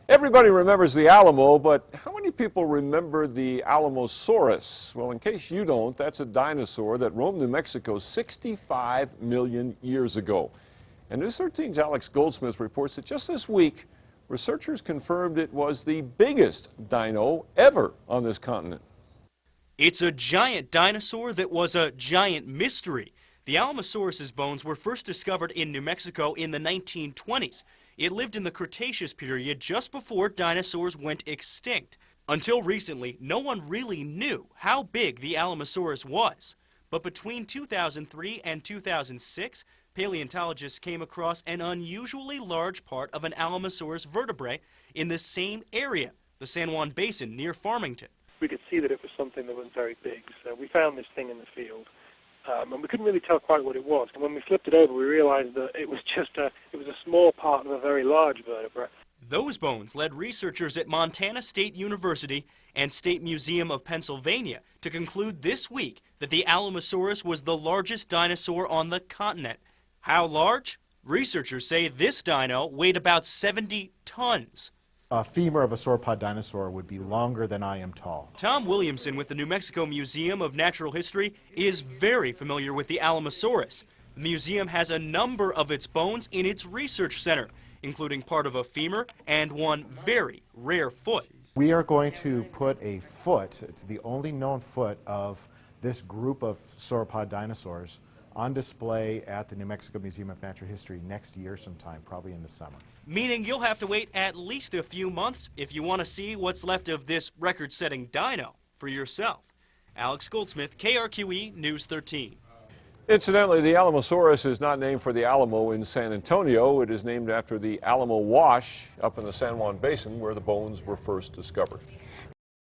Everybody remembers the Alamo, but how many people remember the Alamosaurus? Well, in case you don't, that's a dinosaur that roamed New Mexico 65 million years ago. And News 13's Alex Goldsmith reports that just this week, researchers confirmed it was the biggest dino ever on this continent. It's a giant dinosaur that was a giant mystery. The Alamosaurus's bones were first discovered in New Mexico in the 1920s. It lived in the Cretaceous period just before dinosaurs went extinct. Until recently, no one really knew how big the Alamosaurus was. But between 2003 and 2006, paleontologists came across an unusually large part of an Alamosaurus vertebrae in the same area, the San Juan Basin near Farmington. We could see that it was something that was very big, so we found this thing in the field. And we couldn't really tell quite what it was. And when we flipped it over, we realized that it was a small part of a very large vertebrate. Those bones led researchers at Montana State University and State Museum of Pennsylvania to conclude this week that the Alamosaurus was the largest dinosaur on the continent. How large? Researchers say this dino weighed about 70 tons. A femur of a sauropod dinosaur would be longer than I am tall. Tom Williamson with the New Mexico Museum of Natural History is very familiar with the Alamosaurus. The museum has a number of its bones in its research center, including part of a femur and one very rare foot. We are going to put a foot, it's the only known foot of this group of sauropod dinosaurs, on display at the New Mexico Museum of Natural History next year sometime, probably in the summer. Meaning you'll have to wait at least a few months if you want to see what's left of this record-setting dino for yourself. Alex Goldsmith, KRQE News 13. Incidentally, the Alamosaurus is not named for the Alamo in San Antonio. It is named after the Alamo Wash up in the San Juan Basin where the bones were first discovered.